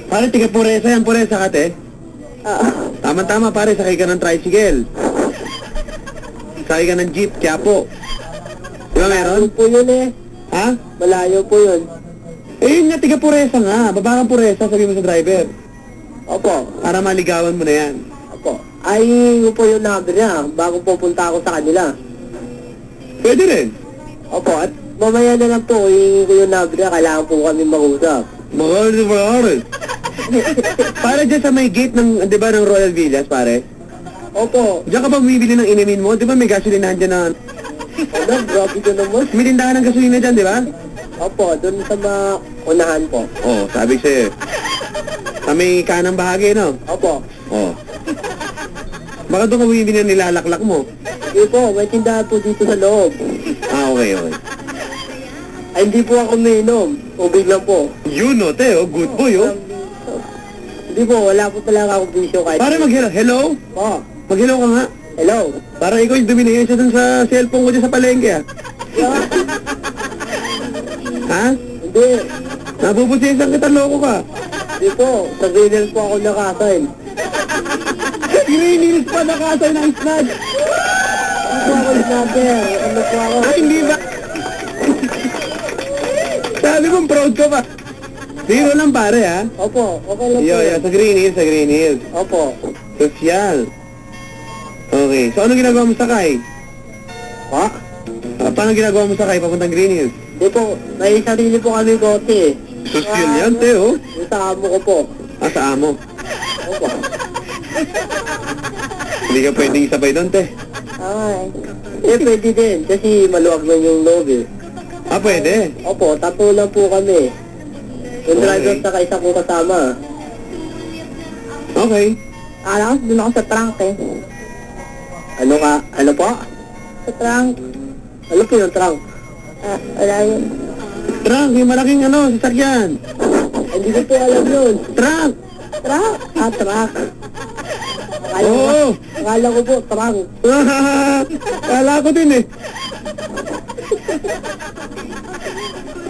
Pare, tiga Puresa yan, Puresa ka, te. Tama-tama, pare, sakay ka ng tricycle. Sakay ka ng jeep, Quiapo. Di ba meron? Malayo po yun eh. Ha? Malayo po yun. Eh, yun nga, tiga Puresa nga. Baba kang Puresa, sabi mo sa driver. Opo. Para maligawan mo na yan. Opo. Ay, yun po yung number niya bago pupunta ako sa kanila. Pwede rin. Opo. At mamaya na lang po, hihingi ko yung number niya. Kailangan po kami mag-usap. Mahal. Para dyan sa may gate ng, di ba, ng Royal Villas, pare? Opo. Diyan ka ba bumibili ng inumin mo? Di ba may gasolinahan dyan na... Ano, grabe ko naman. May tindahan ng gasolina dyan, di ba? Opo, doon sa unahan po. Oo, sabi sa'yo. Sa may kanang bahagi, no? Opo. Oo. Baka doon ka bumibili ng nilalaklak mo. Hindi po, may tindahan po dito sa loob. Ah, okay. Ay, hindi po ako umiinom. Ubig lang po. Yun, no, te, oh. Good boy, oh. Hindi po, wala po talaga akong bisyo kahit... Pare, mag-hello. Hello? Po. Mag-hello ka nga. Hello. Para ikaw yung domination siya dun sa cellphone ko dyan sa palengke, ah. Ha? Hindi. Nabubusisan kita, loko ka. Hindi po, sa Greenhill po ako nakasign. Green Hills pa nakasay ng snatch. Hindi po ako snapper. Ano po ako? Ay, hindi ba? Sabi mo, proud ka pa. Zero lang, pare, ha? Opo, okay lang po. Yo, sa Green Hills. Opo. Sosyal. Okay, so ano ginagawa mo sa Kai? Pa? Paano ginagawa mo sa Kai papuntang Green Hills? Hindi po, may sarili po kami kote. Sosyal yan, te, oh. Yung sa amo ko po. Ah, sa amo. Opo. Hindi ka pwedeng isabay doon, te. Ay. Eh, pwede din. Kasi maluwag lang yung loob eh. Ah, pwede. Opo, tatlo lang po kami. Yung driver Okay. sa isa kong kasama. Okay. Akala ko doon ako sa trunk eh. Ano ka? Ano po? Sa trunk. Ano po yung trunk? Wala yun. Trunk, yung malaking sasakyan. Hindi ko po alam yun. Trunk! Trunk? Truck. Oo! Akala ko po, trunk. Kala ko din, eh.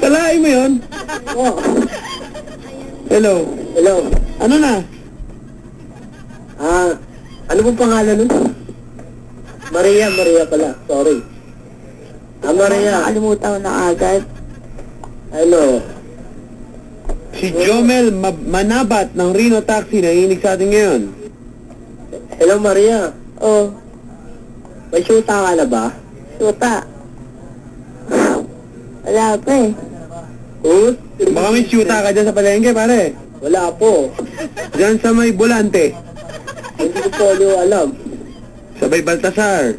Kalain mo yun? Oh, Hello. hello. Ano na? Ano pong pangalan nun? Maria pala. Sorry. Maria. Nakalimutan ko na agad. Ano? Si Jomel Manabat ng Reno Taxi nahinig sa atin ngayon. Hello, Maria. Oh, May shoota ka na ba? suta. Wala pa eh. Baka may syuta ka dyan sa palengke, pare. Wala po. Dyan sa may Bolante. Hindi ko po alam. Sa may Baltasar.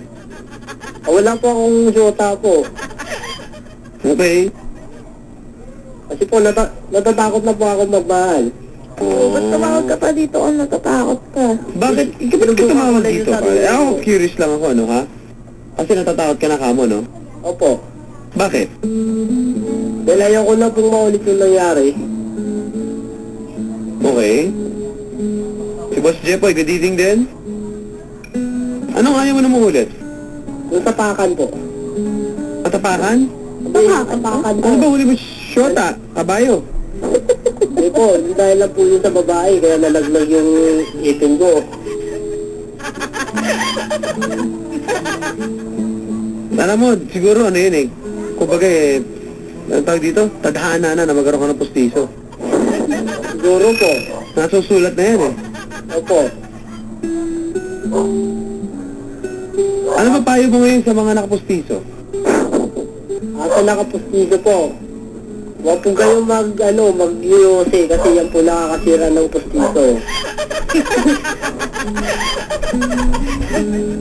Wala po akong shoota po. Okay. Kasi po, natatakot na po ako magmahal. Oh, ba't tumawag ka pa dito kung natatakot ka? Bakit? Ba't ka tumawag dito, pare? Ako, curious lang ako, no, ha? Kasi natatakot ka na kamo, no? Opo. Bakit? Dahil ayaw ko na pong maulit yung nangyari. Okay. Si Boss Jepoy, good evening din. Anong ayaw mo na maulit? Yung tapakan po. Matapakan? Tapakan po. Ano ba huli mo? Shota? Kabayo? Hindi po, hindi dahil lang po yun sa babae, kaya nalaglag yung ipin ko. Alam mo, siguro ano yun eh. Kumbaga eh, ang tawag dito, tadhana na magkaroon ka ng pustiso. Siguro po. Nasusulat na yan eh. Opo. Ano ba payo mo ngayon sa mga nakapustiso? Asa nakapustiso po. Huwag po kayong mag-UOC kasi yan po nakakasira ng pustiso.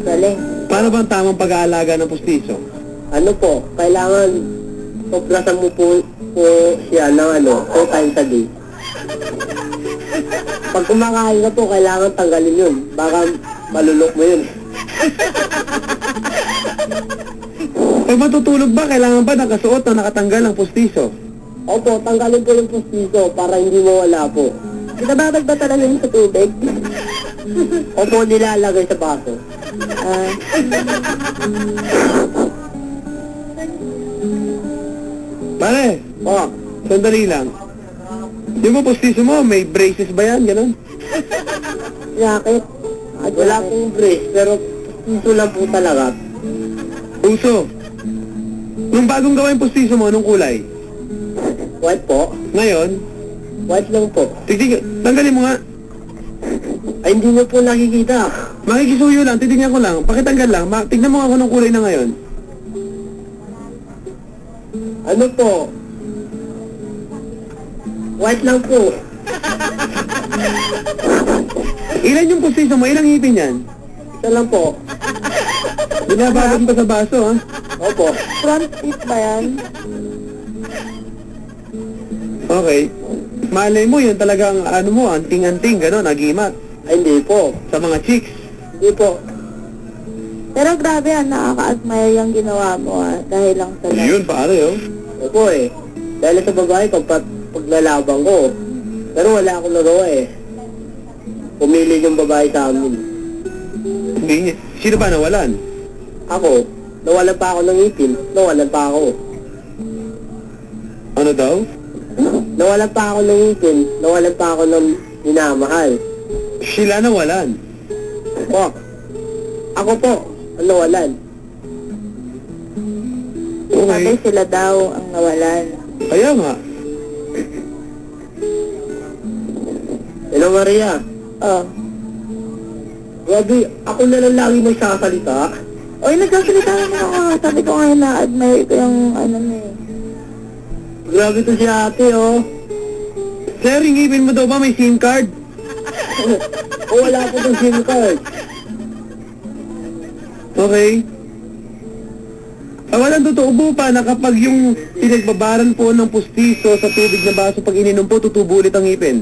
Galing. Paano ba ang tamang pag-aalaga ng pustiso? Ano po, kailangan tuplasan mo po siya ng 2 times a day. Pag kumakain ka po, kailangan tanggalin yun. Baka malulok mo yun. Pag matutulog ba, kailangan ba nakasuot na nakatanggal ang pustiso? Opo, tanggalin po yung pustiso para hindi mawala po. Binababad ba talaga yun sa tubig? Opo, nilalagay sa baso. Ah, Pare, Oh, sandali lang. Yung ba postiso mo, may braces ba yan? Ganon? Jacket. Wala pong brace, pero pustiso lang po talaga. Puso. Nung bagong gawa yung postiso mo, anong kulay? White po? Ngayon, White lang po. tanggalin mo nga. Ay, hindi niyo po nakikita. Makikisuyo lang, titignan ko lang. Pakitanggal lang. Tignan mo nga kung anong kulay na ngayon. Ano po? White lang po. Ilan yung postiso mo? Ilang ngipin yan? Isa lang po. Binabalot pa sa baso, ha? Opo. Front teeth ba yan? Okay. Malay mo, yun talagang, ano mo, anting-anting, gano'n, nagimat. Ay, hindi po. Sa mga chicks. Hindi po. Pero grabe yan, nakaka-admire yung ginawa mo dahil lang sa life. Yun, pare, oh. Opo eh. Dahil sa babae, paglalabang ko. Pero wala akong nagawa eh. Pumili yung babae sa amin. Hindi niya. Sino ba nawalan? Ako, nawalan pa ako ng ngipin. Nawalan pa ako. Ano daw? Nawalan pa ako ng ngipin. Nawalan pa ako ng minamahal. Sila nawalan. Po. Ako po, ang nawalan. Sabi Okay. sila daw ang nawalan. Kaya nga. Hello Maria. Oh. Grabe, ako na lang lagi magsasalita. Oy, nagsasalita naman ako. Sabi ko ngayon na-admire ko yung ano mo eh. Grabe to si ate oh. Sir, ingipin mo daw ba may SIM card? O wala po tong SIM card. Okay. Walang totoo po pa na kapag yung pinagbabaran po ng pustiso sa tubig na baso pag ininom po, tutubo ulit ang ngipin.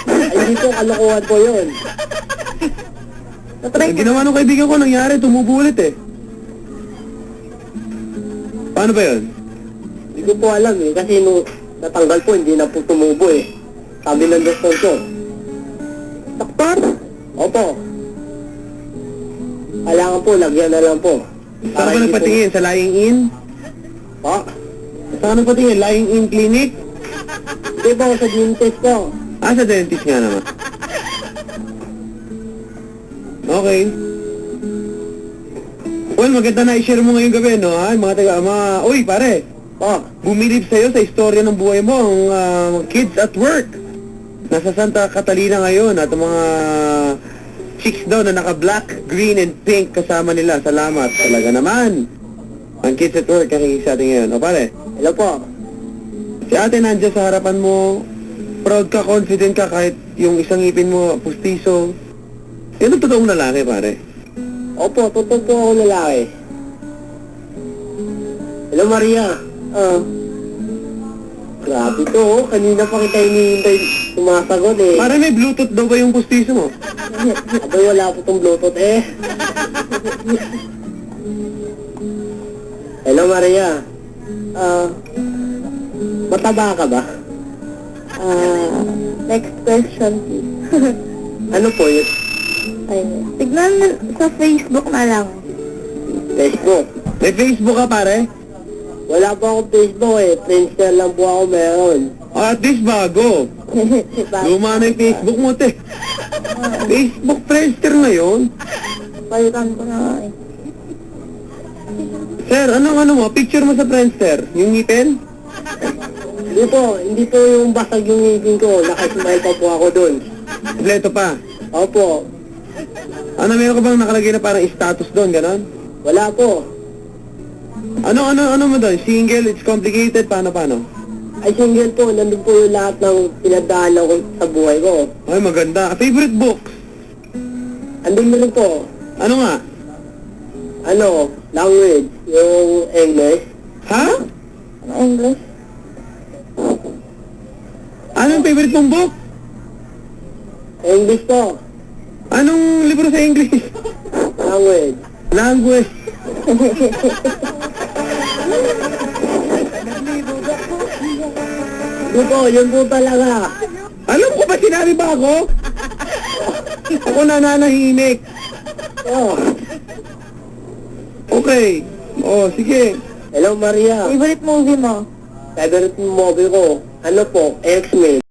Ay, hindi po, kalokohan po yun. Natry Ang ko. ginawa ng kaibigan ko, nangyari, tumubo ulit eh. Paano ba yun? Hindi ko po alam eh, kasi nung natanggal po, hindi na po tumubo eh. Sabi ng doktor ko. Doktor? Opo. Kailangan po, lagyan na lang po. Saan ka nagpatingin? Sa Lying In? Po? Saan ka nagpatingin? Lying In Clinic? Hindi po, sa dentist po. Ah, sa dentist nga naman. Okay. Well, maganda na i-share mo ngayong gabi, no? Ha? Uy, pare! Po? Bumilib sa'yo sa istorya ng buhay mo ang kids at work. Nasa Santa Catalina ngayon at ang mga chicks daw na naka-black, green, and pink kasama nila. Salamat. Talaga naman. Ang kids at work nakikinig sa atin ngayon. O pare, Hello po. si ate nandiyan sa harapan mo. Proud ka, confident ka kahit yung isang ngipin mo pustiso. Yan ang totoong lalaki, pare. Opo, totoo po ako lalaki. Hello Maria. Grabe to oh. Kanina pa kita hinihintay sumasagot eh. Pare, may Bluetooth daw ba yung pustiso mo? Abay, wala po tong Bluetooth eh. Hello Maria. Mataba ka ba? Next question please. Ano po yun? Ay, tignan mo sa Facebook na lang. Facebook. May Facebook ka, pare? Wala po akong Facebook eh. Friendster lang po ako meron. At least bago. Luma na yung Facebook mo, te. Facebook Friendster ngayon. Palitan ko na nga eh. Sir, ano mo? Picture mo sa Friendster. Yung ngipin? Hindi po yung basag yung ngipin ko. Nakasmile pa po ako dun. Kompleto pa. Opo. Ano, meron ka bang nakalagay na parang status doon, ganon? Wala po. Ano mo doon? Single, it's complicated, paano? Ay single po. Nandun po yung lahat ng pinagdaanan ko sa buhay ko. Ay, maganda. Favorite books? Andun na rin po. Ano nga? Language. Yung English. Ha? Ano English? Ano yung favorite mong book? English po. Anong libro sa English? Language. Language. Yun po talaga. Alam ko ba sinabi ba ako? Ako nananahimik. Oh. Okay. Sige. Hello Maria. Favorite movie mo? Favorite movie ko. X-Men.